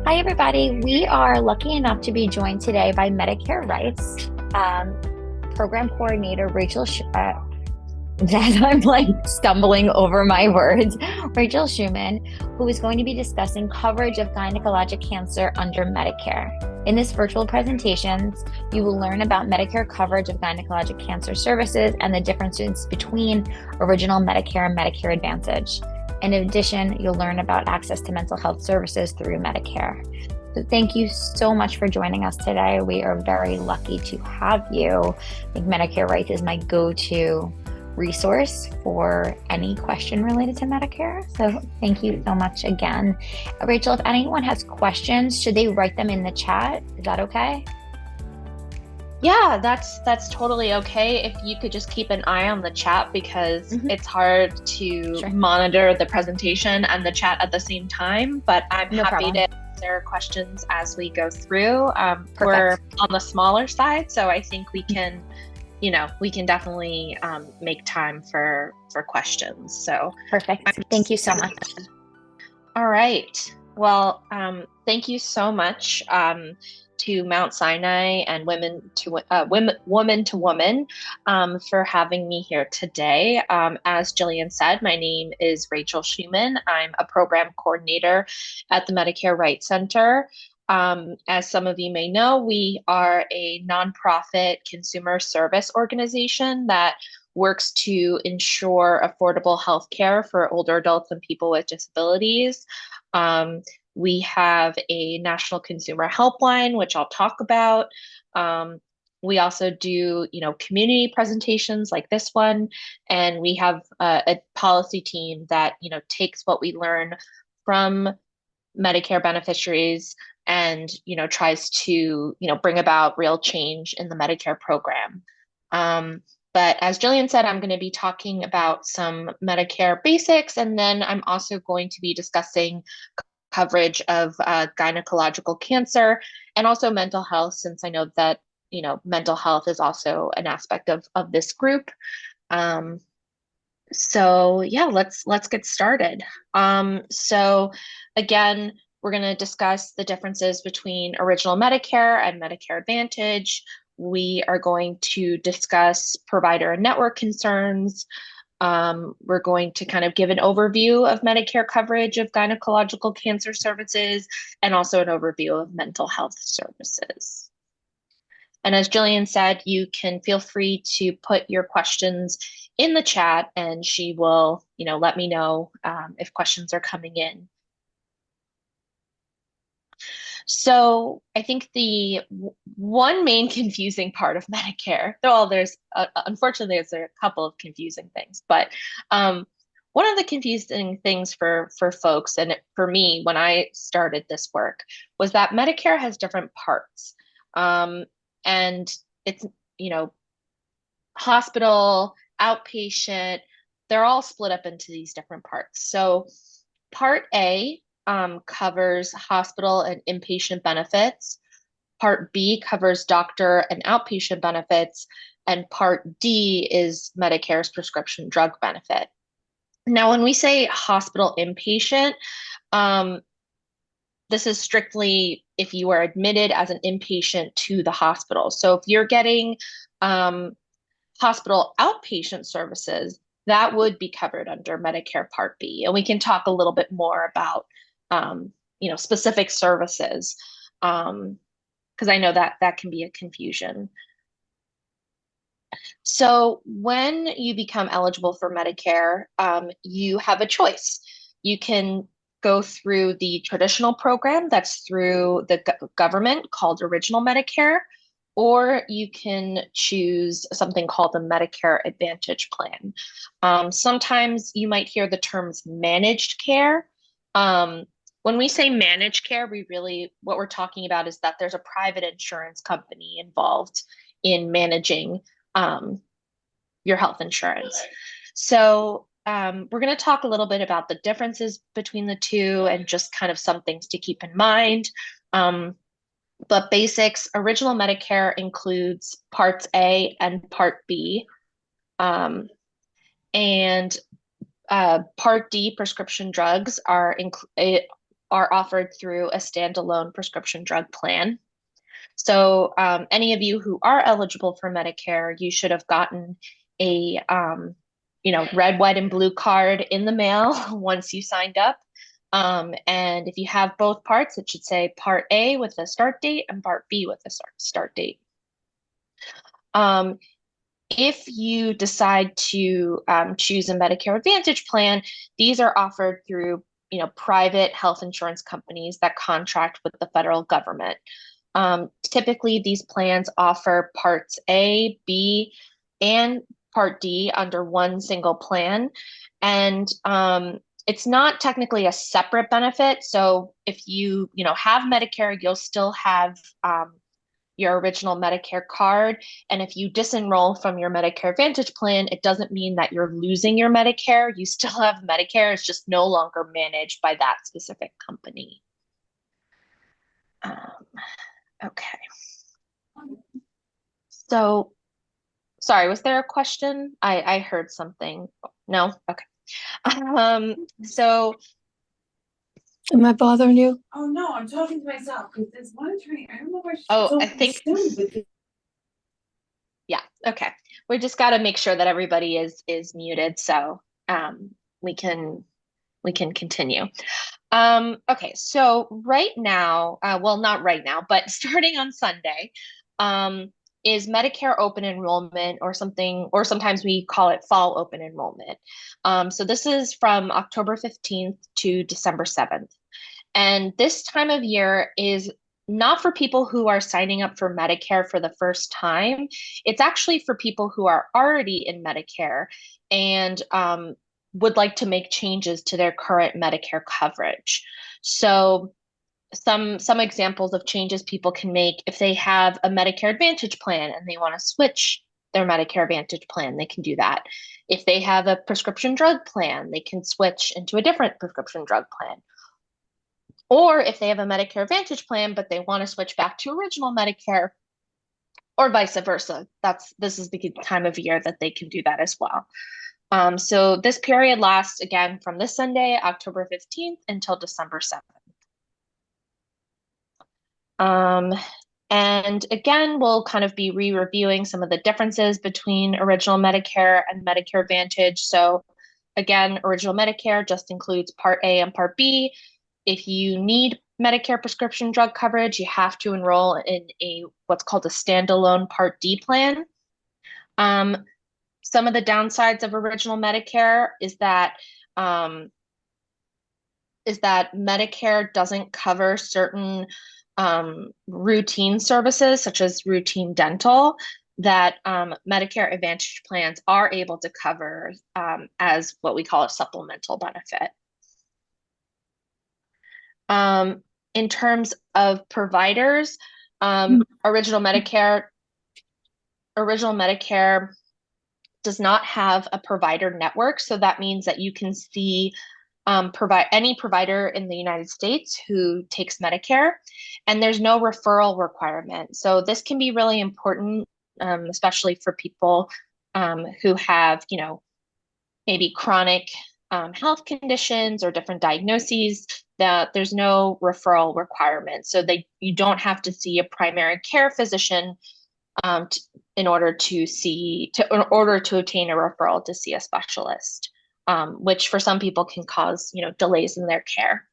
Hi, everybody. We are lucky enough to be joined today by Medicare Rights Program Coordinator that I'm like stumbling over my words, Rachel Shuman, who is going to be discussing coverage of gynecologic cancer under Medicare. In this virtual presentation, you will learn about Medicare coverage of gynecologic cancer services and the differences between original Medicare and Medicare Advantage. In addition, you'll learn about access to mental health services through Medicare. So thank you so much for joining us today. We are very lucky to have you. I think Medicare Rights is my go-to resource for any question related to Medicare. So thank you so much again. Rachel, if anyone has questions, should they write them in the chat? Is that okay? Yeah, that's totally okay. If you could just keep an eye on the chat because it's hard to monitor the presentation and the chat at the same time, but I'm happy to answer questions as we go through. We're on the smaller side, so I think we can, we can definitely make time for questions. So perfect. Thank you so much. All right. Well, thank you so much to Mount Sinai and Women to Woman for having me here today. As Jillian said, my name is Rachel Shuman. I'm a program coordinator at the Medicare Rights Center. As some of you may know, we are a nonprofit consumer service organization that works to ensure affordable health care for older adults and people with disabilities. We have a national consumer helpline, which I'll talk about. We also do, community presentations like this one, and we have a policy team that, takes what we learn from Medicare beneficiaries and, tries to, bring about real change in the Medicare program. But as Jillian said, I'm going to be talking about some Medicare basics, and then I'm also going to be discussing coverage of gynecological cancer and also mental health, since I know that, mental health is also an aspect of this group. So yeah, let's get started. So again, we're going to discuss the differences between original Medicare and Medicare Advantage. We are going to discuss provider and network concerns. We're going to kind of give an overview of Medicare coverage of gynecological cancer services and also an overview of mental health services. And as Jillian said, you can feel free to put your questions in the chat and she will, let me know if questions are coming in. So I think the one main confusing part of Medicare, though there's unfortunately there's a couple of confusing things, but one of the confusing things for folks and for me when I started this work was that Medicare has different parts, and it's hospital, outpatient, they're all split up into these different parts. So Part A covers hospital and inpatient benefits. Part B covers doctor and outpatient benefits. And Part D is Medicare's prescription drug benefit. Now, when we say hospital inpatient, this is strictly if you are admitted as an inpatient to the hospital. So if you're getting hospital outpatient services, that would be covered under Medicare Part B. And we can talk a little bit more about specific services, because I know that can be a confusion. So when you become eligible for Medicare, you have a choice. You can go through the traditional program that's through the government called Original Medicare, or you can choose something called the Medicare Advantage plan. Sometimes you might hear the terms managed care. When we say managed care, what we're talking about is that there's a private insurance company involved in managing your health insurance. So we're going to talk a little bit about the differences between the two and just kind of some things to keep in mind. But basics, original Medicare includes Parts A and Part B. And Part D prescription drugs are are offered through a standalone prescription drug plan. So any of you who are eligible for Medicare, you should have gotten a red, white, and blue card in the mail once you signed up. And if you have both parts, it should say Part A with a start date and Part B with a start date. If you decide to choose a Medicare Advantage plan, these are offered through private health insurance companies that contract with the federal government. Typically, these plans offer Parts A, B, and Part D under one single plan. And it's not technically a separate benefit. So if you have Medicare, you'll still have your original Medicare card. And if you disenroll from your Medicare Advantage plan, it doesn't mean that you're losing your Medicare. You still have Medicare. It's just no longer managed by that specific company. Okay. So, sorry, was there a question? I heard something. No? Okay. So. Am I bothering you? Oh no, I'm talking to myself because there's one attorney. I don't know where she's. Oh, I think. Yeah. Okay. We just got to make sure that everybody is muted, so we can continue. Okay. So right now, well, not right now, but starting on Sunday, is Medicare open enrollment or something, or sometimes we call it fall open enrollment. So this is from October 15th to December 7th. And this time of year is not for people who are signing up for Medicare for the first time. It's actually for people who are already in Medicare and would like to make changes to their current Medicare coverage. So some examples of changes people can make: if they have a Medicare Advantage plan and they want to switch their Medicare Advantage plan, they can do that. If they have a prescription drug plan, they can switch into a different prescription drug plan. Or if they have a Medicare Advantage plan, but they want to switch back to original Medicare, or vice versa. This is the time of year that they can do that as well. So this period lasts, again, from this Sunday, October 15th, until December 7th. And again, we'll kind of be re-reviewing some of the differences between original Medicare and Medicare Advantage. So again, original Medicare just includes Part A and Part B. If you need Medicare prescription drug coverage, you have to enroll in what's called a standalone Part D plan. Some of the downsides of original Medicare is that Medicare doesn't cover certain routine services, such as routine dental, that Medicare Advantage plans are able to cover as what we call a supplemental benefit. In terms of providers, original Medicare does not have a provider network. So that means that you can see any provider in the United States who takes Medicare, and there's no referral requirement. So this can be really important, especially for people who have, maybe chronic health conditions or different diagnoses, that there's no referral requirement. So you don't have to see a primary care physician in order to obtain a referral to see a specialist, which for some people can cause delays in their care.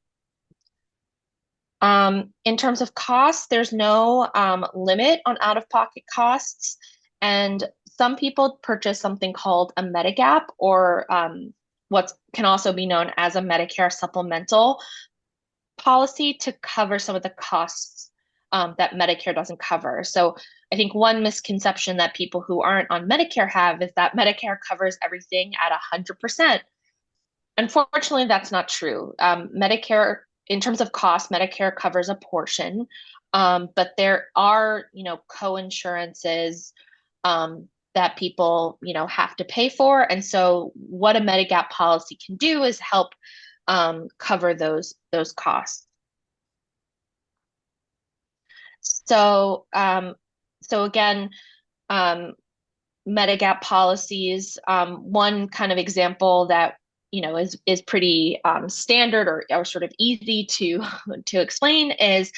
In terms of costs, there's no limit on out-of-pocket costs, and some people purchase something called a Medigap, or what can also be known as a Medicare supplemental policy, to cover some of the costs that Medicare doesn't cover. So I think one misconception that people who aren't on Medicare have is that Medicare covers everything at 100%. Unfortunately, that's not true. Medicare, in terms of cost, Medicare covers a portion, but there are, co-insurances that people, have to pay for. And so what a Medigap policy can do is help cover those costs. So, again, Medigap policies, one kind of example that, is pretty standard or sort of easy to to explain is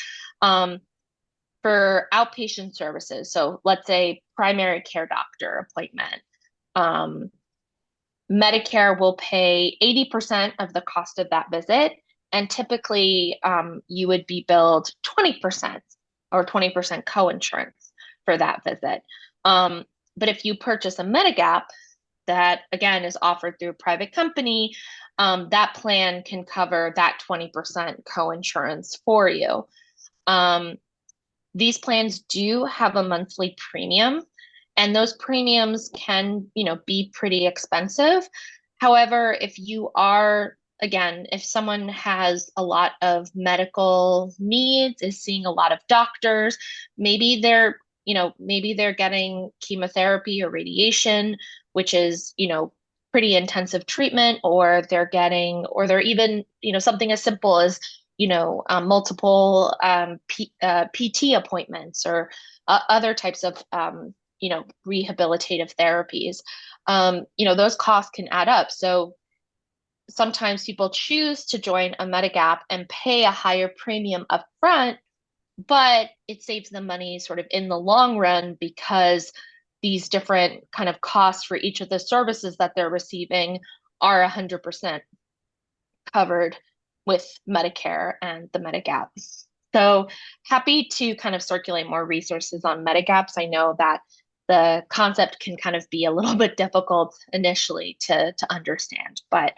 for outpatient services. So let's say primary care doctor appointment. Medicare will pay 80% of the cost of that visit, and typically you would be billed 20% or 20% co-insurance for that visit. But if you purchase a Medigap that, again, is offered through a private company, that plan can cover that 20% co-insurance for you. These plans do have a monthly premium, and those premiums can, be pretty expensive. However, if you are, again, if someone has a lot of medical needs, is seeing a lot of doctors, maybe they're getting chemotherapy or radiation, which is, pretty intensive treatment, or they're even, something as simple as, multiple PT appointments or other types of, rehabilitative therapies. Those costs can add up. So sometimes people choose to join a Medigap and pay a higher premium upfront, but it saves them money sort of in the long run, because these different kind of costs for each of the services that they're receiving are 100% covered with Medicare and the Medigap. So happy to kind of circulate more resources on Medigaps. I know that the concept can kind of be a little bit difficult initially to understand, but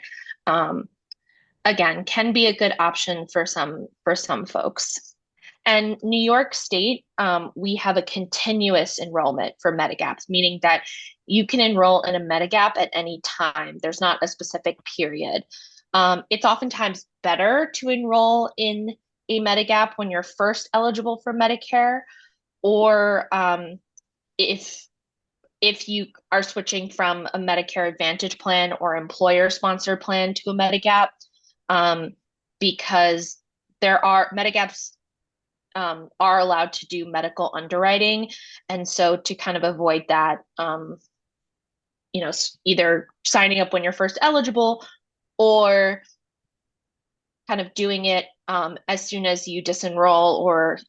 again, can be a good option for some folks. And New York State, we have a continuous enrollment for Medigaps, meaning that you can enroll in a Medigap at any time. There's not a specific period. It's oftentimes better to enroll in a Medigap when you're first eligible for Medicare, or if you are switching from a Medicare Advantage plan or employer-sponsored plan to a Medigap, because Medigaps are allowed to do medical underwriting. And so to kind of avoid that, either signing up when you're first eligible or kind of doing it as soon as you disenroll or,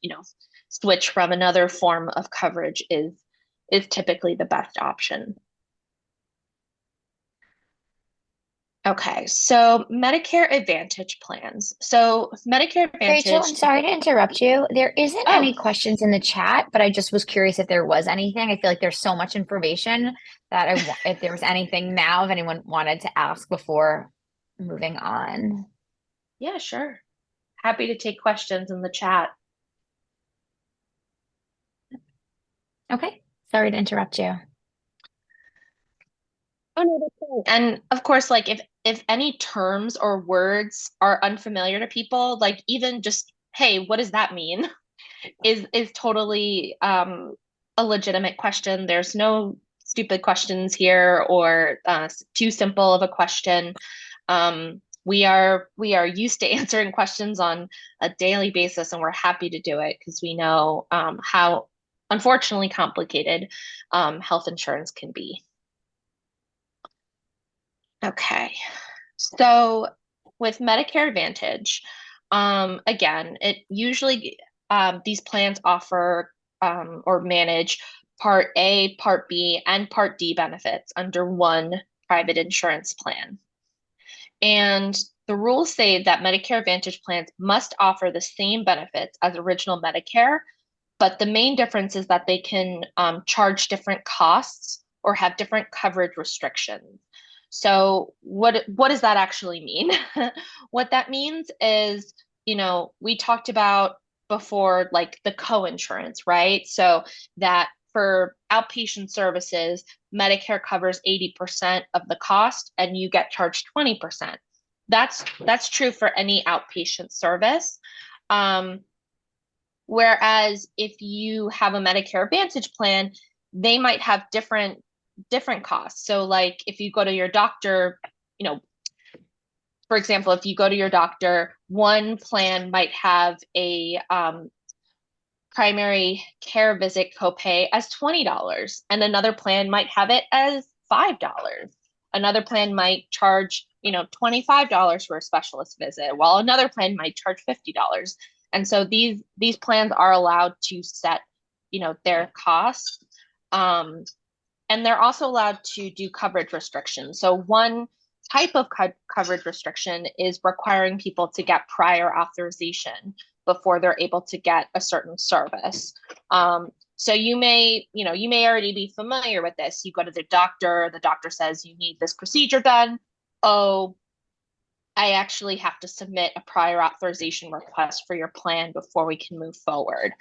switch from another form of coverage is typically the best option. Okay, so Medicare Advantage plans. So Medicare Advantage. Rachel, I'm sorry to interrupt you. There isn't any questions in the chat, but I just was curious if there was anything. I feel like there's so much information that if there was anything now, if anyone wanted to ask before moving on. Yeah, sure. Happy to take questions in the chat. Okay, sorry to interrupt you. Oh, no, that's fine. And of course, like if any terms or words are unfamiliar to people, like even just, hey, what does that mean? is totally a legitimate question. There's no stupid questions here or too simple of a question. We are used to answering questions on a daily basis, and we're happy to do it because we know how unfortunately complicated health insurance can be. Okay, so with Medicare Advantage, again, it usually these plans offer or manage Part A, Part B, and Part D benefits under one private insurance plan. And the rules say that Medicare Advantage plans must offer the same benefits as original Medicare, but the main difference is that they can charge different costs or have different coverage restrictions. So what does that actually mean? What that means is, we talked about before, like the co-insurance, right? So that for outpatient services, Medicare covers 80% of the cost and you get charged 20%. That's true for any outpatient service. Whereas if you have a Medicare Advantage plan, they might have different costs. So like if you go to your doctor, for example, if you go to your doctor, one plan might have a primary care visit copay as $20, and another plan might have it as $5. Another plan might charge, $25 for a specialist visit, while another plan might charge $50. And so these plans are allowed to set, their costs. And they're also allowed to do coverage restrictions. So one type of coverage restriction is requiring people to get prior authorization before they're able to get a certain service. So you may already be familiar with this. You go to the doctor says you need this procedure done. Oh, I actually have to submit a prior authorization request for your plan before we can move forward.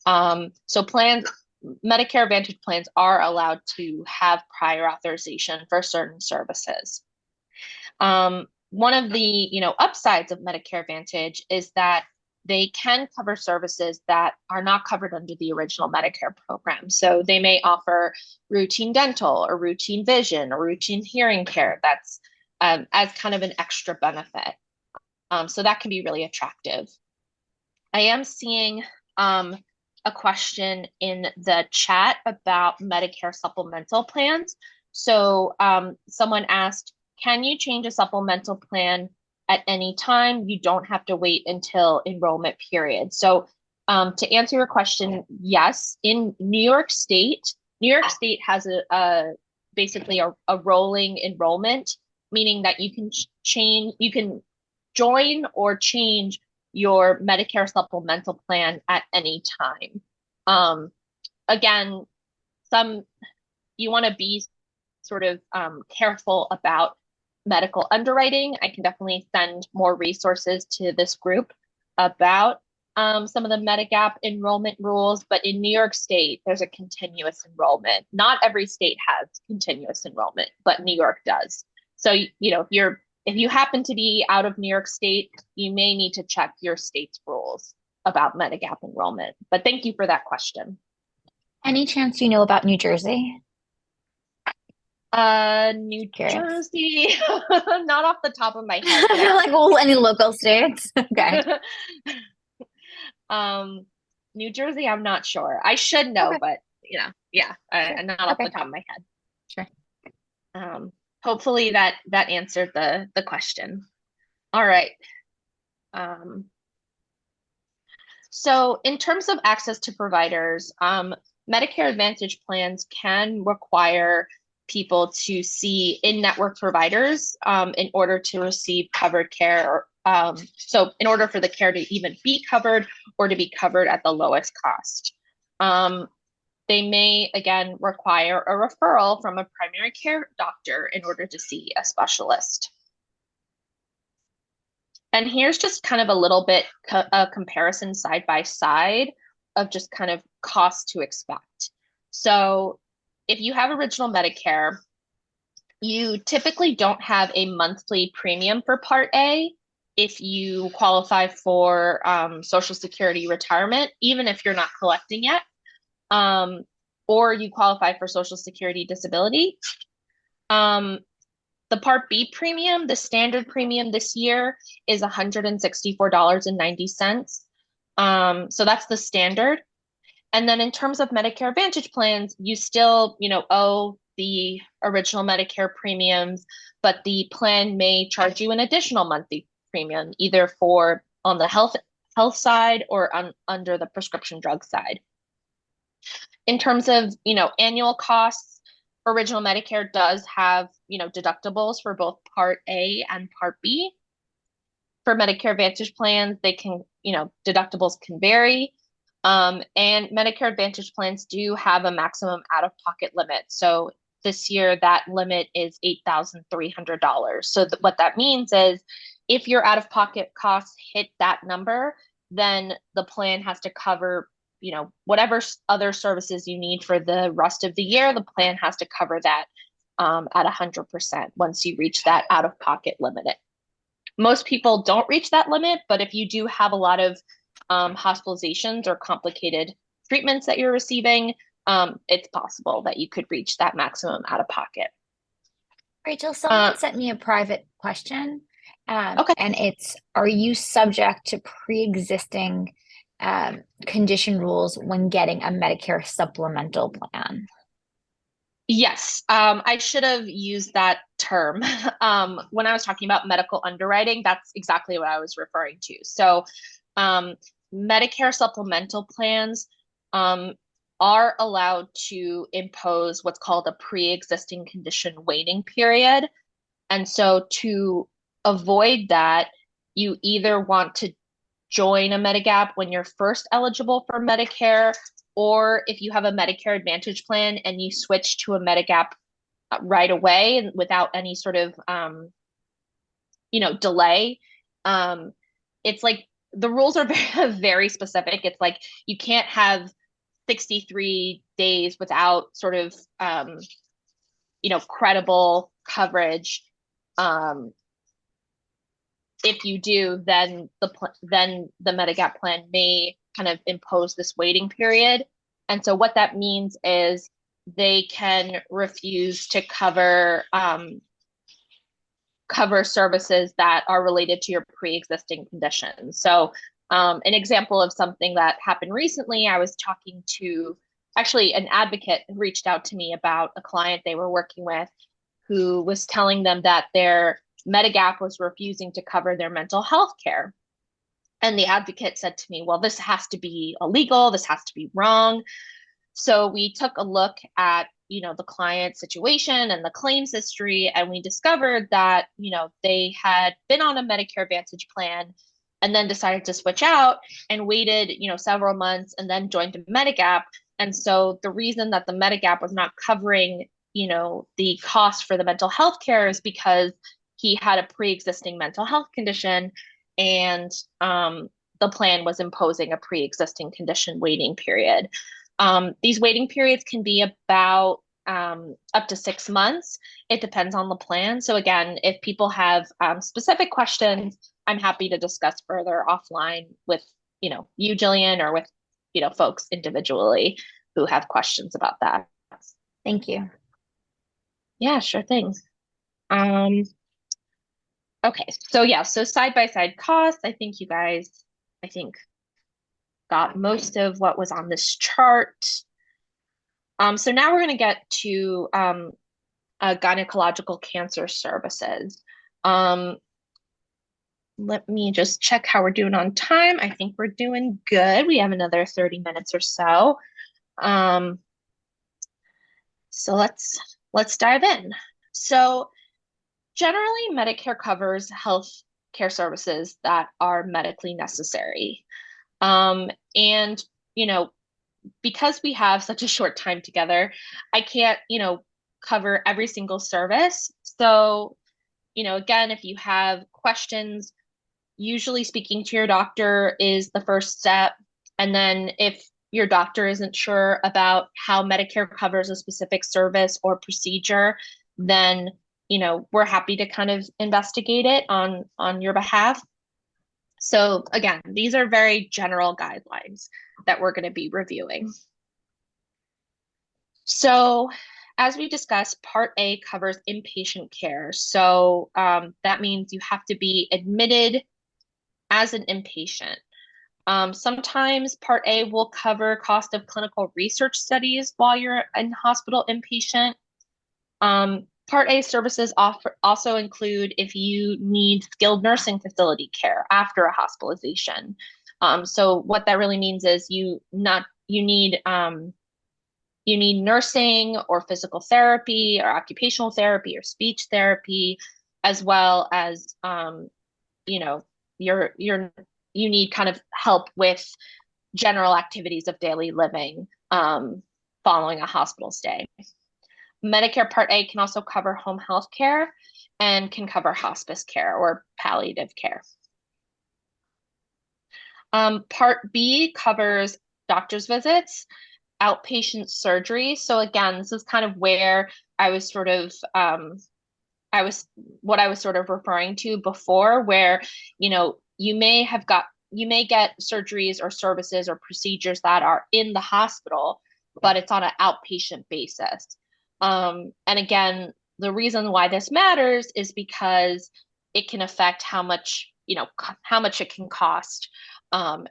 So Medicare Advantage plans are allowed to have prior authorization for certain services. One of the upsides of Medicare Advantage is that they can cover services that are not covered under the original Medicare program. So they may offer routine dental or routine vision or routine hearing care that's as kind of an extra benefit. So that can be really attractive. I am seeing a question in the chat about Medicare supplemental plans. So someone asked, can you change a supplemental plan at any time? You don't have to wait until enrollment period. So to answer your question, yes, in New York State has basically a rolling enrollment, meaning that you can join or change your Medicare supplemental plan at any time. Again, you want to be sort of careful about medical underwriting. I can definitely send more resources to this group about some of the Medigap enrollment rules, but in New York State, there's a continuous enrollment. Not every state has continuous enrollment, but New York does. So, if you happen to be out of New York State, you may need to check your state's rules about Medigap enrollment. But thank you for that question. Any chance you know about New Jersey? New Jersey, not off the top of my head. Like, any local states? Okay. New Jersey, I'm not sure. I should know, okay. But not off the top of my head. Sure. Hopefully that answered the question. All right. So in terms of access to providers, Medicare Advantage plans can require people to see in-network providers in order to receive covered care. So in order for the care to even be covered or to be covered at the lowest cost. They may, again, require a referral from a primary care doctor in order to see a specialist. And here's just kind of a little bit a comparison side by side of just kind of cost to expect. So if you have original Medicare, you typically don't have a monthly premium for Part A if you qualify for Social Security retirement, even if you're not collecting yet. Or you qualify for Social Security disability. The Part B premium, the standard premium this year is $164.90. So that's the standard. And then in terms of Medicare Advantage plans, you still, owe the original Medicare premiums, but the plan may charge you an additional monthly premium, either for on the health side or under the prescription drug side. In terms of, annual costs, original Medicare does have, deductibles for both Part A and Part B. For Medicare Advantage plans, they can, deductibles can vary. And Medicare Advantage plans do have a maximum out-of-pocket limit. So this year, that limit is $8,300. So what that means is if your out-of-pocket costs hit that number, then the plan has to cover whatever other services you need for the rest of the year. The plan has to cover that at 100% once you reach that out-of-pocket limit. Most people don't reach that limit, but if you do have a lot of hospitalizations or complicated treatments that you're receiving, it's possible that you could reach that maximum out-of-pocket. Rachel, someone sent me a private question, okay. And it's, are you subject to pre-existing condition rules when getting a Medicare supplemental plan? Yes, I should have used that term. When I was talking about medical underwriting, that's exactly what I was referring to. So, um, Medicare supplemental plans are allowed to impose what's called a pre-existing condition waiting period. And so to avoid that, you either want to join a Medigap when you're first eligible for Medicare, or if you have a Medicare Advantage plan and you switch to a Medigap right away and without any sort of delay. It's like the rules are very, very specific. It's like you can't have 63 days without sort of credible coverage. If you do, then the Medigap plan may kind of impose this waiting period. And so what that means is they can refuse to cover services that are related to your pre-existing conditions. So an example of something that happened recently, I was talking to actually an advocate reached out to me about a client they were working with who was telling them that their Medigap was refusing to cover their mental health care. And the advocate said to me, well, this has to be illegal. This has to be wrong. So we took a look at, the client situation and the claims history, and we discovered that, they had been on a Medicare Advantage plan and then decided to switch out and waited, several months and then joined a Medigap. And so the reason that the Medigap was not covering, the cost for the mental health care is because he had a pre-existing mental health condition, and the plan was imposing a pre-existing condition waiting period. These waiting periods can be about up to 6 months. It depends on the plan. So again, if people have specific questions, I'm happy to discuss further offline with, you, Jillian, or with, folks individually who have questions about that. Thank you. Yeah, sure thing. Okay, so side-by-side costs, I think you guys, got most of what was on this chart. So now we're going to get to gynecological cancer services. Let me just check how we're doing on time. I think we're doing good. We have another 30 minutes or so. So let's dive in. So generally, Medicare covers health care services that are medically necessary. And, because we have such a short time together, I can't, cover every single service. So, again, if you have questions, usually speaking to your doctor is the first step. And then if your doctor isn't sure about how Medicare covers a specific service or procedure, then we're happy to kind of investigate it on your behalf. So again, these are very general guidelines that we're going to be reviewing. So as we discussed, Part A covers inpatient care. So that means you have to be admitted as an inpatient. Sometimes Part A will cover cost of clinical research studies while you're in hospital inpatient. Part A services also include if you need skilled nursing facility care after a hospitalization. So what that really means is you need nursing or physical therapy or occupational therapy or speech therapy, as well as you need kind of help with general activities of daily living following a hospital stay. Medicare Part A can also cover home health care and can cover hospice care or palliative care. Part B covers doctor's visits, outpatient surgery. So again, this is kind of where I was sort of referring to before, where you may get surgeries or services or procedures that are in the hospital, but it's on an outpatient basis. And again, the reason why this matters is because it can affect how much it can cost, and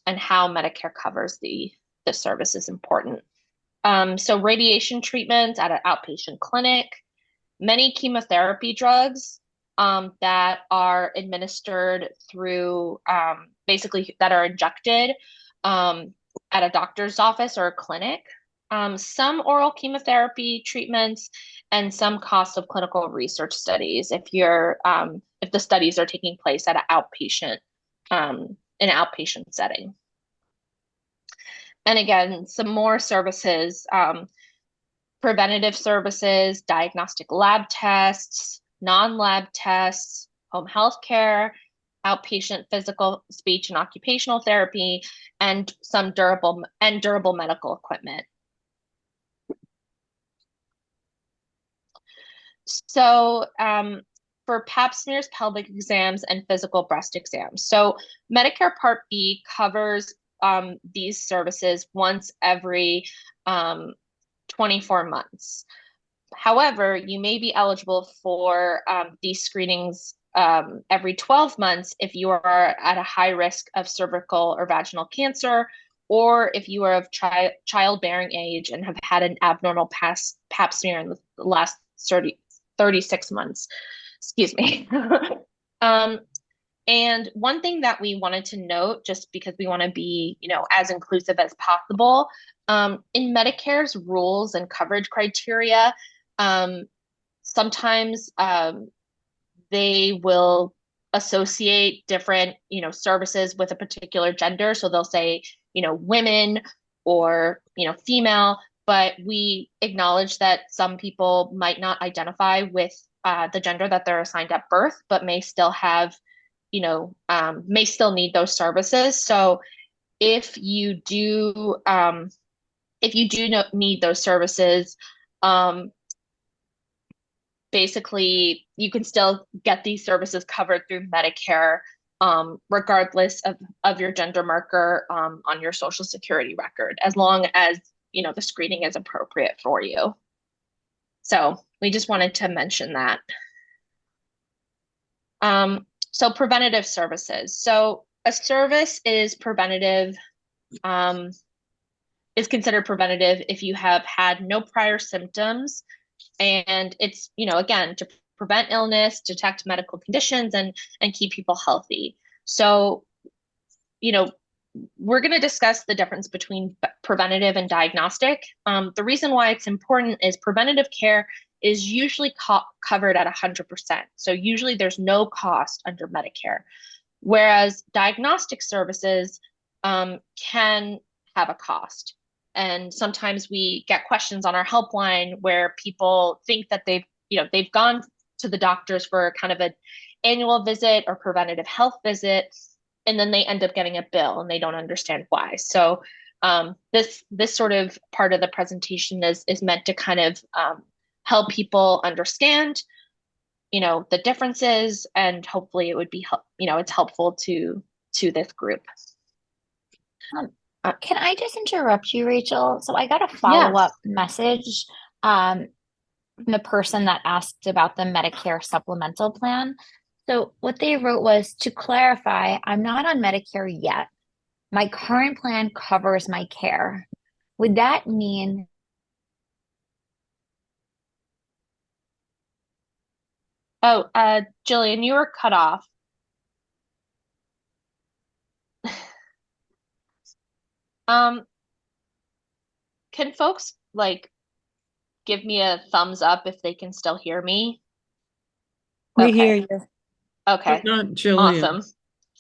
how Medicare covers the service is important. So radiation treatments at an outpatient clinic, many chemotherapy drugs that are administered through basically that are injected at a doctor's office or a clinic, some oral chemotherapy treatments, and some costs of clinical research studies if the studies are taking place at an outpatient setting. And again, some more services, preventative services, diagnostic lab tests, non-lab tests, home health care, outpatient physical, speech, and occupational therapy, and some durable medical equipment. So for pap smears, pelvic exams, and physical breast exams. So Medicare Part B covers these services once every 24 months. However, you may be eligible for these screenings every 12 months if you are at a high risk of cervical or vaginal cancer, or if you are of childbearing age and have had an abnormal pap smear in the last 36 months. Excuse me. And one thing that we wanted to note, just because we want to be, as inclusive as possible, in Medicare's rules and coverage criteria, sometimes they will associate different, services with a particular gender. So they'll say, women or, female, but we acknowledge that some people might not identify with the gender that they're assigned at birth, but may still have, may still need those services. So if you do need those services, basically you can still get these services covered through Medicare, regardless of your gender marker on your Social Security record, as long as the screening is appropriate for you. So we just wanted to mention that. So preventative services. So a service is preventative, is considered preventative if you have had no prior symptoms, and it's, again, to prevent illness, detect medical conditions, and keep people healthy. So, we're going to discuss the difference between preventative and diagnostic. The reason why it's important is preventative care is usually covered at 100%. So usually there's no cost under Medicare, whereas diagnostic services can have a cost. And sometimes we get questions on our helpline where people think that they've gone to the doctors for kind of an annual visit or preventative health visit, and then they end up getting a bill and they don't understand why. So this sort of part of the presentation is meant to kind of help people understand, the differences, and hopefully it would be, it's helpful to this group. Can I just interrupt you, Rachel? So I got a follow-up message from the person that asked about the Medicare supplemental plan. So what they wrote was, to clarify, I'm not on Medicare yet. My current plan covers my care. Would that mean? Oh, Jillian, you were cut off. Can folks give me a thumbs up if they can still hear me? We hear you. Okay. But not Jillian. Awesome.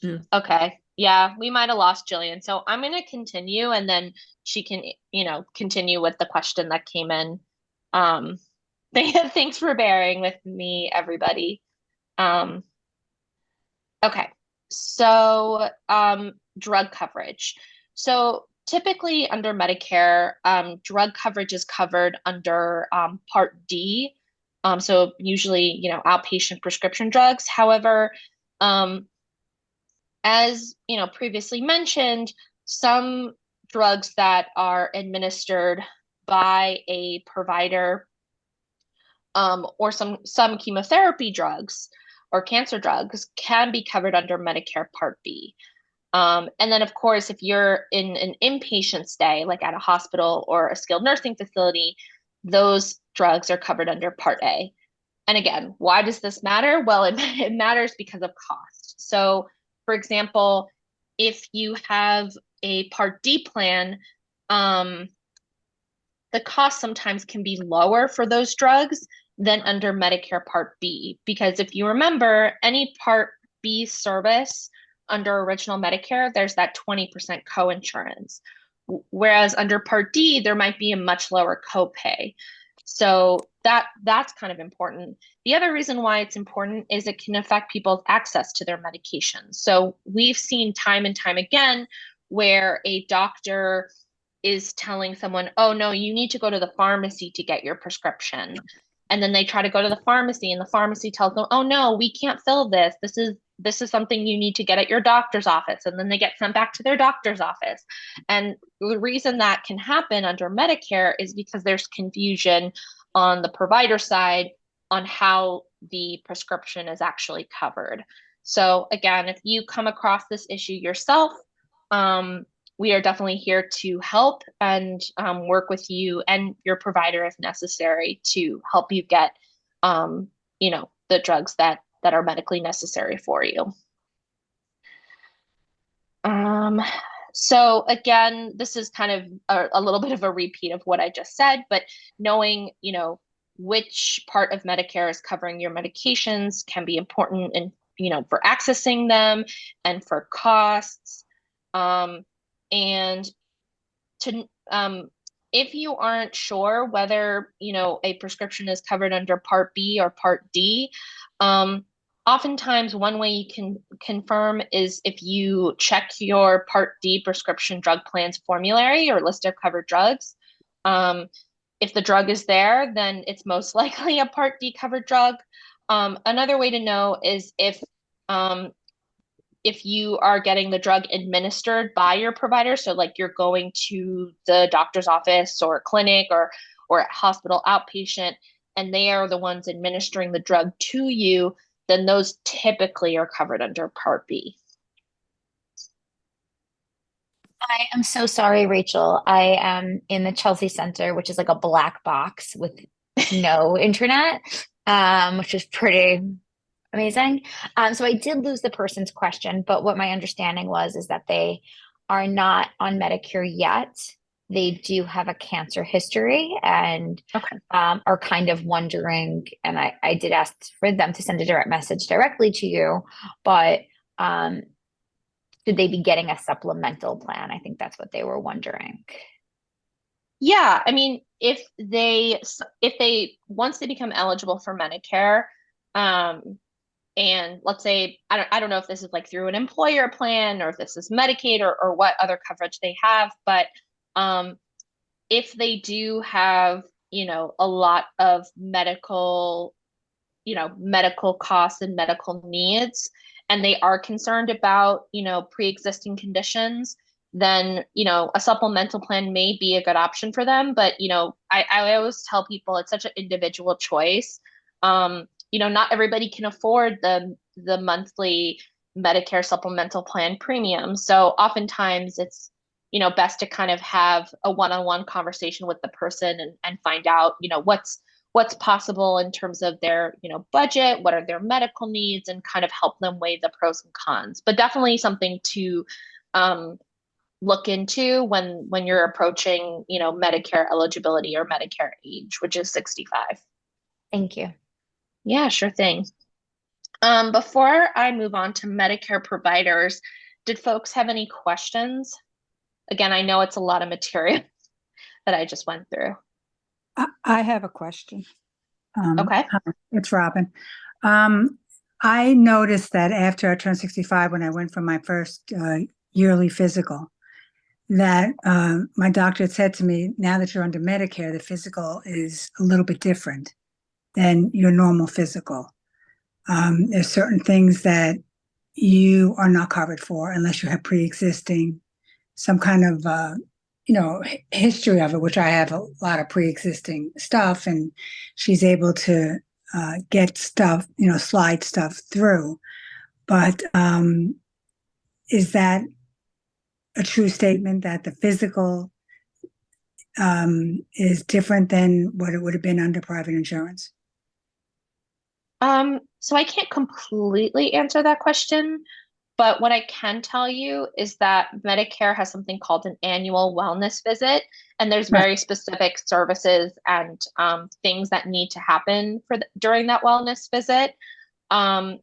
Yeah. Okay. Yeah, we might have lost Jillian. So I'm going to continue, and she can, continue with the question that came in. Thanks for bearing with me, everybody. Okay. So drug coverage. So typically under Medicare, drug coverage is covered under Part D. So usually, outpatient prescription drugs. However, as previously mentioned, some drugs that are administered by a provider, or some chemotherapy drugs or cancer drugs, can be covered under Medicare Part B. And then, of course, if you're in an inpatient stay, like at a hospital or a skilled nursing facility, those drugs are covered under Part A. And again, why does this matter? Well, it matters because of cost. So, for example, if you have a Part D plan, the cost sometimes can be lower for those drugs than under Medicare Part B. Because if you remember, any Part B service under original Medicare, there's that 20% coinsurance. Whereas under Part D, there might be a much lower copay. So that's kind of important. The other reason why it's important is it can affect people's access to their medications. So we've seen time and time again where a doctor is telling someone, oh no, you need to go to the pharmacy to get your prescription. And then they try to go to the pharmacy and the pharmacy tells them, oh no, we can't fill this. This is something you need to get at your doctor's office. And then they get sent back to their doctor's office. And the reason that can happen under Medicare is because there's confusion on the provider side on how the prescription is actually covered. So again, if you come across this issue yourself, we are definitely here to help and work with you and your provider if necessary to help you get, the drugs that are medically necessary for you. So again, this is kind of a little bit of a repeat of what I just said, but knowing, which part of Medicare is covering your medications can be important in, for accessing them and for costs. And to if you aren't sure whether a prescription is covered under Part B or Part D, oftentimes one way you can confirm is if you check your Part D prescription drug plans formulary or list of covered drugs. If the drug is there, then it's most likely a Part D covered drug. Another way to know is if you are getting the drug administered by your provider, so like you're going to the doctor's office or clinic or hospital outpatient, and they are the ones administering the drug to you, then those typically are covered under Part B. I am so sorry, Rachel. I am in the Chelsea Center, which is like a black box with no internet, which is pretty amazing. So I did lose the person's question, but what my understanding is that they are not on Medicare yet. They do have a cancer history and are kind of wondering, and I did ask for them to send a direct message directly to you, but should they be getting a supplemental plan? I think that's what they were wondering. Yeah, I mean, if they once they become eligible for Medicare, and let's say, I don't know if this is like through an employer plan or if this is Medicaid or what other coverage they have, but if they do have, a lot of medical costs and medical needs, and they are concerned about, pre-existing conditions, then, a supplemental plan may be a good option for them. But, I always tell people it's such an individual choice. Not everybody can afford the monthly Medicare supplemental plan premium. So oftentimes it's, best to kind of have a one-on-one conversation with the person and find out, what's possible in terms of their, budget, what are their medical needs, and kind of help them weigh the pros and cons. But definitely something to look into when you're approaching, Medicare eligibility or Medicare age, which is 65. Thank you. Yeah, sure thing. Before I move on to Medicare providers, did folks have any questions? Again, I know it's a lot of material that I just went through. I have a question. Okay. It's Robin. I noticed that after I turned 65, when I went for my first yearly physical, that my doctor had said to me, now that you're under Medicare, the physical is a little bit different than your normal physical. There's certain things that you are not covered for unless you have pre-existing some kind of history of it, which I have a lot of pre-existing stuff, and she's able to get stuff, slide stuff through. But is that a true statement that the physical is different than what it would have been under private insurance? So I can't completely answer that question, but what I can tell you is that Medicare has something called an annual wellness visit, and there's Right. very specific services and things that need to happen during that wellness visit. Um,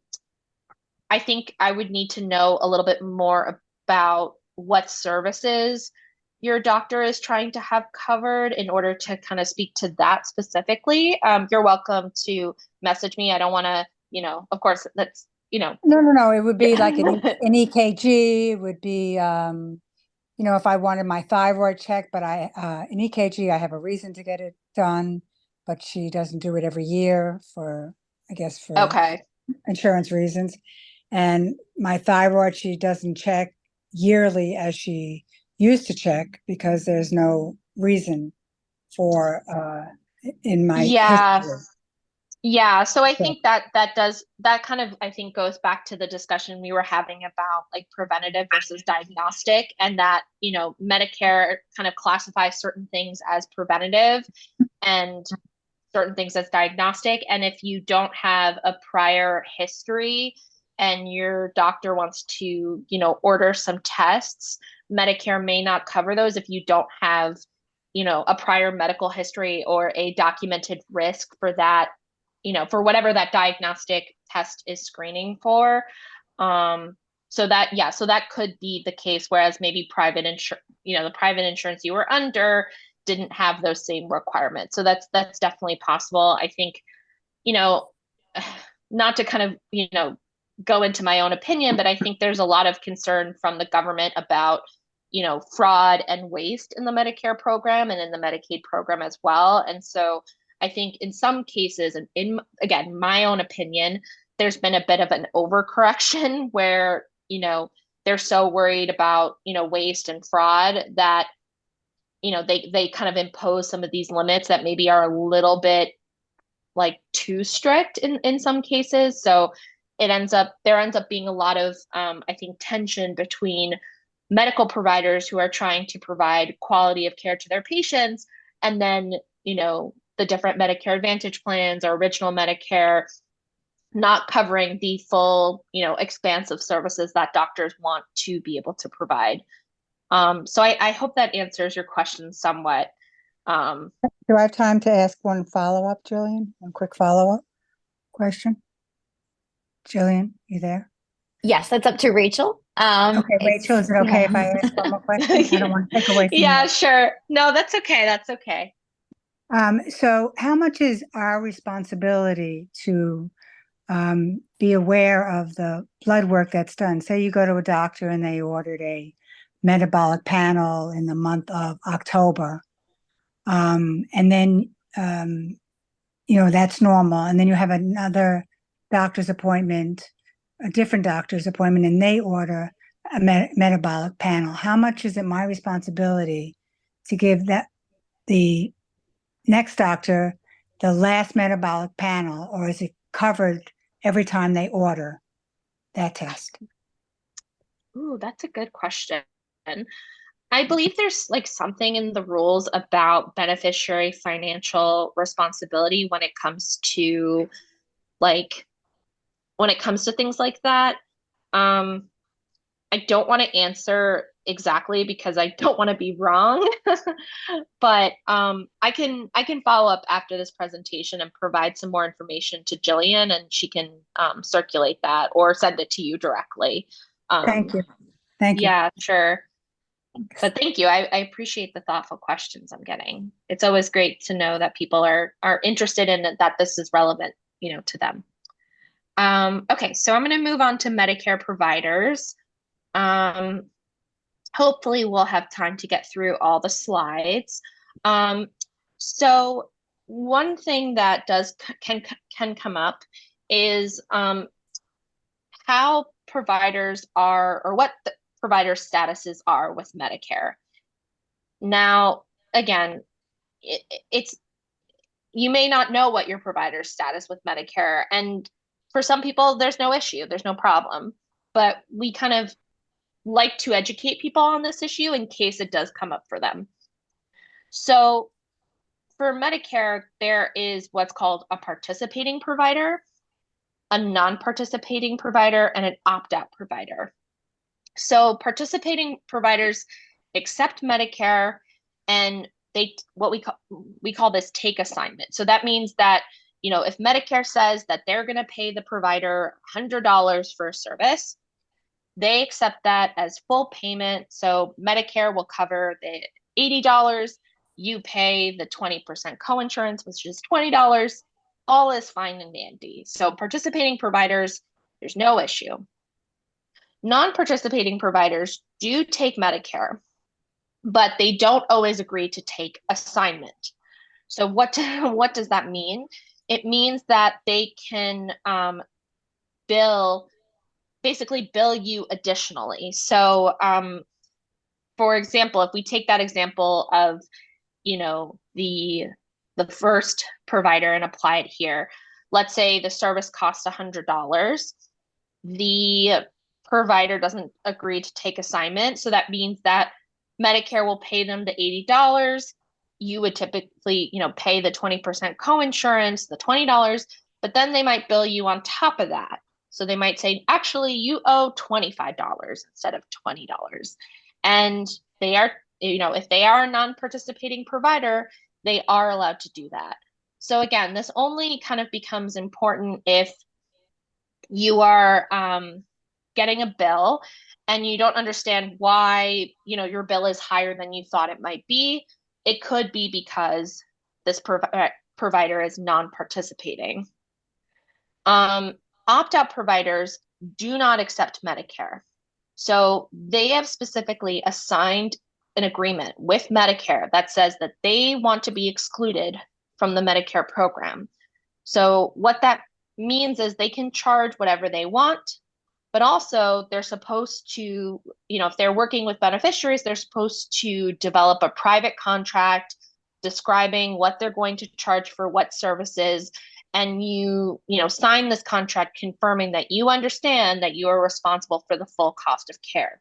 I think I would need to know a little bit more about what services your doctor is trying to have covered in order to kind of speak to that specifically. You're welcome to message me. I don't want to, of course, that's, No. It would be like an yeah. EKG. It would be, if I wanted my thyroid checked, but an EKG, I have a reason to get it done, but she doesn't do it every year I guess, for Okay. insurance reasons. And my thyroid, she doesn't check yearly as she used to check because there's no reason for in my Yeah. history. Yeah, so I So, think that kind of I think goes back to the discussion we were having about like preventative versus diagnostic, and that, Medicare kind of classifies certain things as preventative and certain things as diagnostic. And if you don't have a prior history and your doctor wants to, order some tests, Medicare may not cover those if you don't have, a prior medical history or a documented risk for that, for whatever that diagnostic test is screening for. So that could be the case, whereas maybe the private insurance you were under didn't have those same requirements. So that's definitely possible. I think, you know, not to kind of, go into my own opinion, but I think there's a lot of concern from the government about, fraud and waste in the Medicare program and in the Medicaid program as well. And so I think in some cases, and again, my own opinion, there's been a bit of an overcorrection where, they're so worried about, waste and fraud that, they kind of impose some of these limits that maybe are a little bit like too strict in some cases. So there ends up being a lot of I think tension between medical providers who are trying to provide quality of care to their patients, and then, the different Medicare Advantage plans or original Medicare not covering the full, expansive services that doctors want to be able to provide. So I hope that answers your question somewhat. do I have time to ask one follow-up, Jillian? One quick follow-up question? Jillian, you there? Yes, that's up to Rachel. Okay, Rachel, is it okay if I ask one more question? I don't want to take away from Yeah, you. sure. No, that's okay. That's okay. So how much is our responsibility to be aware of the blood work that's done? Say you go to a doctor and they ordered a metabolic panel in the month of October. And then, that's normal. And then you have another doctor's appointment, a different doctor's appointment, and they order a metabolic panel. How much is it my responsibility to give the next doctor the last metabolic panel, or is it covered every time they order that test? Ooh, that's a good question. I believe there's like something in the rules about beneficiary financial responsibility like when it comes to things like that. Um, I don't want to answer exactly because I don't want to be wrong, but I can follow up after this presentation and provide some more information to Jillian, and she can circulate that or send it to you directly. Thank you. Thank you. Yeah, sure. But thank you. I appreciate the thoughtful questions I'm getting. It's always great to know that people are interested in that this is relevant, to them. Okay, so I'm going to move on to Medicare providers. Hopefully we'll have time to get through all the slides. So one thing that can come up is how providers are, or what the provider statuses are with Medicare. Now, again, it's you may not know what your provider's status with Medicare, and for some people, there's no issue, there's no problem. But we kind of like to educate people on this issue in case it does come up for them. So for Medicare, there is what's called a participating provider, a non-participating provider, and an opt-out provider. So participating providers accept Medicare, and they what we call this take assignment. So that means that, you know, if Medicare says that they're going to pay the provider $100 for a service, they accept that as full payment. So Medicare will cover the $80. You pay the 20% coinsurance, which is $20. All is fine and dandy. So participating providers, there's no issue. Non-participating providers do take Medicare, but they don't always agree to take assignment. So what does that mean? It means that they can basically bill you additionally. So for example, if we take that example of, you know, the first provider and apply it here, let's say the service costs $100. The provider doesn't agree to take assignment. So that means that Medicare will pay them the $80. You would typically, you know, pay the 20% coinsurance, the $20, but then they might bill you on top of that. So they might say, actually, you owe $25 instead of $20. And they are, you know, if they are a non-participating provider, they are allowed to do that. So again, this only kind of becomes important if you are getting a bill and you don't understand why, you know, your bill is higher than you thought it might be. It could be because this provider is non-participating. Opt-out providers do not accept Medicare. So they have specifically assigned an agreement with Medicare that says that they want to be excluded from the Medicare program. So what that means is they can charge whatever they want, but also they're supposed to, you know, if they're working with beneficiaries, they're supposed to develop a private contract describing what they're going to charge for what services. And you know, sign this contract confirming that you understand that you are responsible for the full cost of care.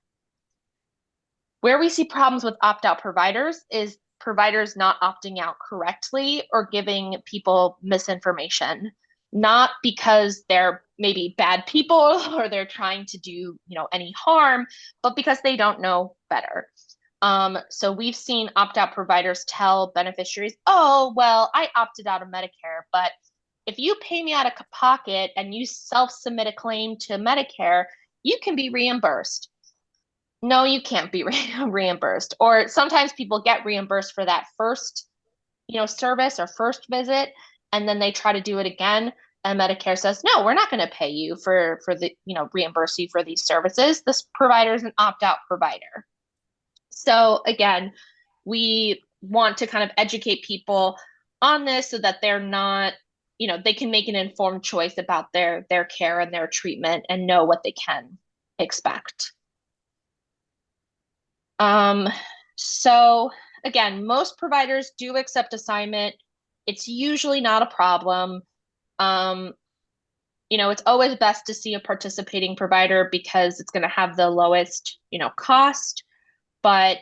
Where we see problems with opt-out providers is providers not opting out correctly or giving people misinformation, not because they're maybe bad people or they're trying to do, you know, any harm, but because they don't know better. So we've seen opt-out providers tell beneficiaries, oh, well, I opted out of Medicare, but if you pay me out of pocket and you self-submit a claim to Medicare, you can be reimbursed. No, you can't be reimbursed. Or sometimes people get reimbursed for that first, you know, service or first visit, and then they try to do it again. And Medicare says, no, we're not going to pay you for the, you know, reimburse you for these services. This provider is an opt-out provider. So again, we want to kind of educate people on this so that they're not, you know, they can make an informed choice about their care and their treatment and know what they can expect. So again, most providers do accept assignment. It's usually not a problem. You know, it's always best to see a participating provider because it's going to have the lowest, you know, cost. But,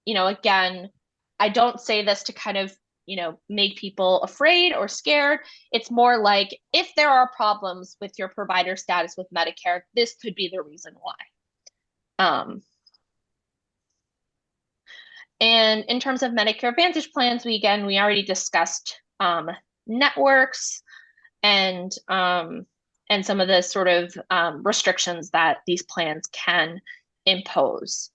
you know, again, I don't say this to kind of, you know, make people afraid or scared. It's more like if there are problems with your provider status with Medicare, this could be the reason why. And in terms of Medicare Advantage plans, we already discussed networks and some of the sort of restrictions that these plans can impose.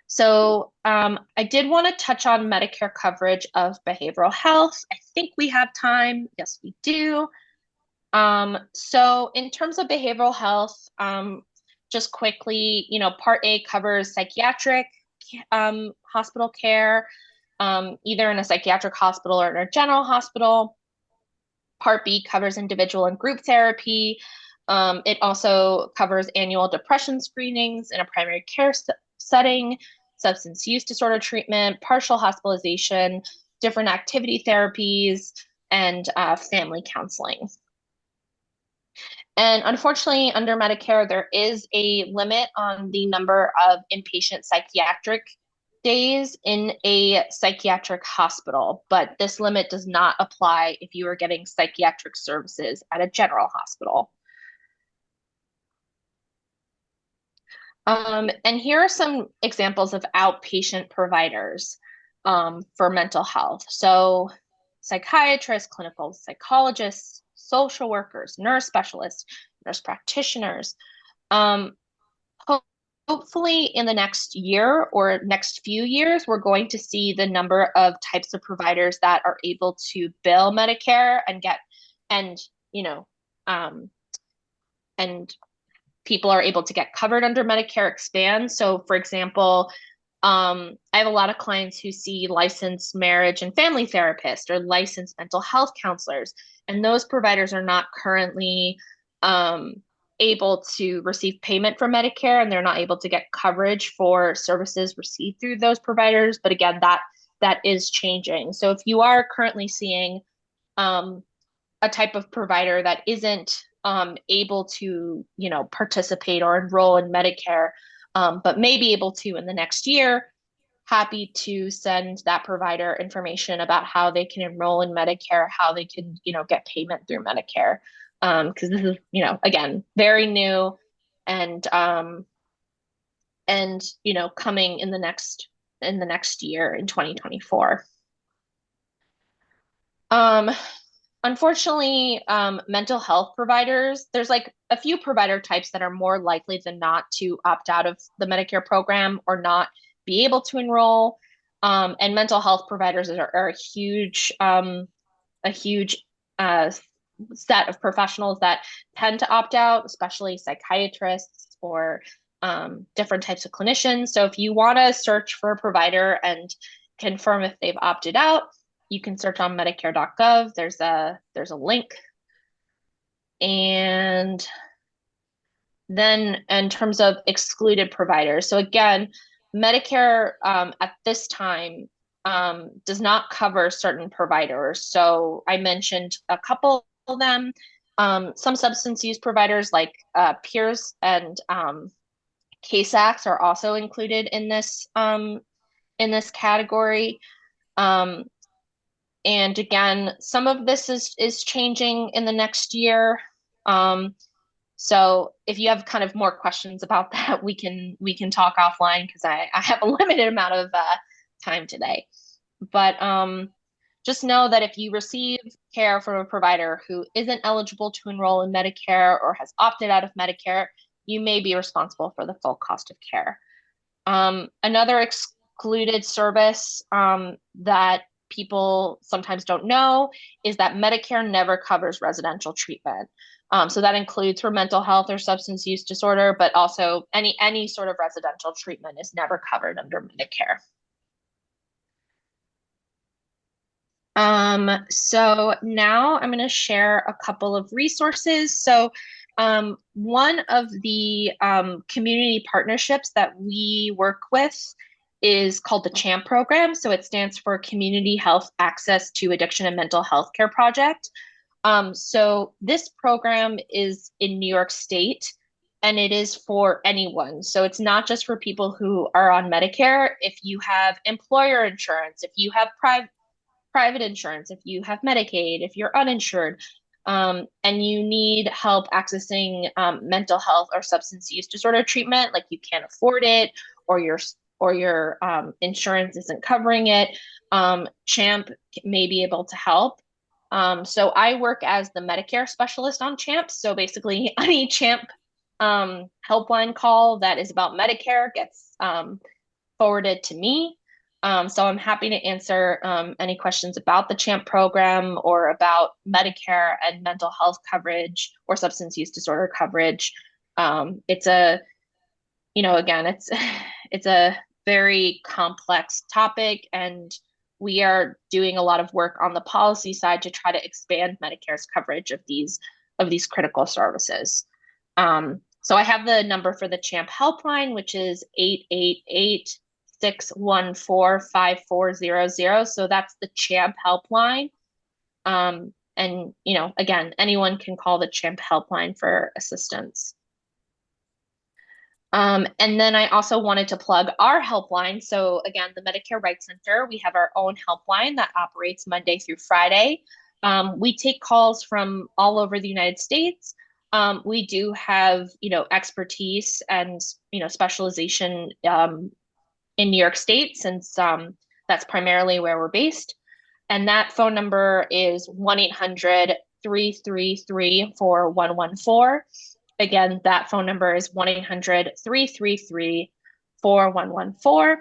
So I did want to touch on Medicare coverage of behavioral health. I think we have time. Yes, we do. So in terms of behavioral health, just quickly, you know, Part A covers psychiatric hospital care, either in a psychiatric hospital or in a general hospital. Part B covers individual and group therapy. It also covers annual depression screenings in a primary care setting, substance use disorder treatment, partial hospitalization, different activity therapies, and family counseling. And unfortunately, under Medicare, there is a limit on the number of inpatient psychiatric days in a psychiatric hospital, but this limit does not apply if you are getting psychiatric services at a general hospital. And here are some examples of outpatient providers for mental health. So psychiatrists, clinical psychologists, social workers, nurse specialists, nurse practitioners. Hopefully in the next year or next few years, we're going to see the number of types of providers that are able to bill Medicare and get, and, you know, and people are able to get covered under Medicare expand. So for example, I have a lot of clients who see licensed marriage and family therapists or licensed mental health counselors, and those providers are not currently able to receive payment from Medicare, and they're not able to get coverage for services received through those providers. But again, that is changing. So if you are currently seeing a type of provider that isn't able to, you know, participate or enroll in Medicare, but may be able to in the next year, happy to send that provider information about how they can enroll in Medicare, how they can, you know, get payment through Medicare. Because this is, you know, again, very new and you know, coming in the next year in 2024. Unfortunately, mental health providers, there's like a few provider types that are more likely than not to opt out of the Medicare program or not be able to enroll. And mental health providers are a huge set of professionals that tend to opt out, especially psychiatrists or different types of clinicians. So if you want to search for a provider and confirm if they've opted out, you can search on Medicare.gov. There's a link. And then in terms of excluded providers, so again, Medicare at this time does not cover certain providers. So I mentioned a couple of them. Some substance use providers like peers and CASACs are also included in this category. And again, some of this is changing in the next year. So if you have kind of more questions about that, we can talk offline because I have a limited amount of time today. But just know that if you receive care from a provider who isn't eligible to enroll in Medicare or has opted out of Medicare, you may be responsible for the full cost of care. Another excluded service that people sometimes don't know is that Medicare never covers residential treatment. So that includes for mental health or substance use disorder, but also any sort of residential treatment is never covered under Medicare. So now I'm going to share a couple of resources. So one of the community partnerships that we work with is called the CHAMP program. So it stands for Community Health Access to Addiction and Mental Health Care Project. So this program is in New York State, and it is for anyone. So it's not just for people who are on Medicare. If you have employer insurance, if you have private insurance, if you have Medicaid, if you're uninsured, and you need help accessing mental health or substance use disorder treatment, like you can't afford it, or your insurance isn't covering it, CHAMP may be able to help. So I work as the Medicare specialist on CHAMP. So basically any CHAMP helpline call that is about Medicare gets forwarded to me. So I'm happy to answer any questions about the CHAMP program or about Medicare and mental health coverage or substance use disorder coverage. It's a, you know, again, it's a very complex topic, and we are doing a lot of work on the policy side to try to expand Medicare's coverage of these critical services. So I have the number for the CHAMP helpline, which is 888-614-5400. So that's the CHAMP helpline. And, again, anyone can call the CHIMP helpline for assistance. And then I also wanted to plug our helpline. So again, the Medicare Rights Center, we have our own helpline that operates Monday through Friday. We take calls from all over the United States. We do have, expertise and, specialization in New York State, since that's primarily where we're based. And that phone number is 1-800-333-4114. Again, that phone number is 1-800-333-4114.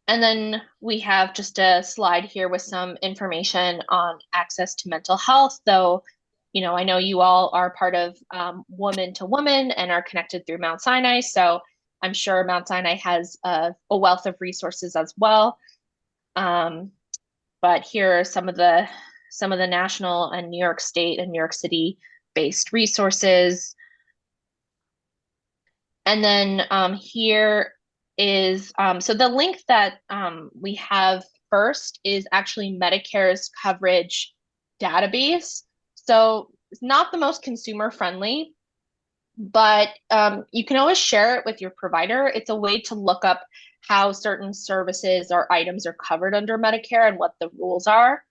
And then we have just a slide here with some information on access to mental health, though, I know you all are part of Woman to Woman and are connected through Mount Sinai. So I'm sure Mount Sinai has a wealth of resources as well. But here are some of the national and New York State and New York City based resources. And then here is, so the link that we have first is actually Medicare's coverage database. So it's not the most consumer friendly, but you can always share it with your provider. It's a way to look up how certain services or items are covered under Medicare and what the rules are.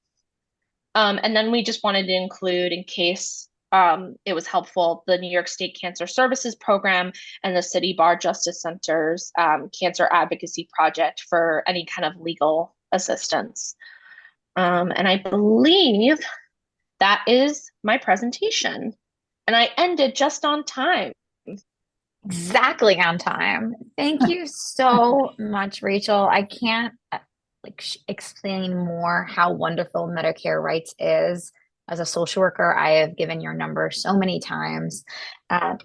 And then we just wanted to include, in case it was helpful, the New York State Cancer Services Program and the City Bar Justice Center's Cancer Advocacy Project for any kind of legal assistance. And I believe that is my presentation. And I ended just on time. Exactly on time. Thank you so much, Rachel. I can't explain more how wonderful Medicare Rights is. As a social worker, I have given your number so many times.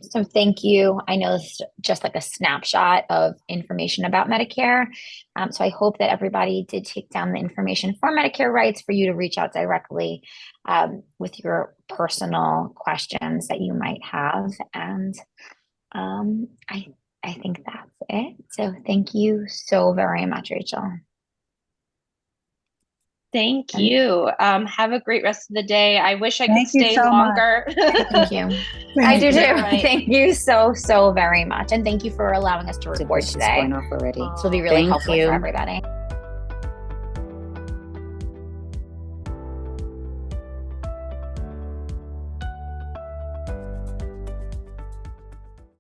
So thank you. I know this is just like a snapshot of information about Medicare. So I hope that everybody did take down the information for Medicare Rights for you to reach out directly with your personal questions that you might have. And I think that's it. So thank you so very much, Rachel. Thank you. Have a great rest of the day. I wish I could stay longer. Thank you. I do too. Right. Thank you so very much. And thank you for allowing us to record today. Going off already. This will be really helpful for everybody.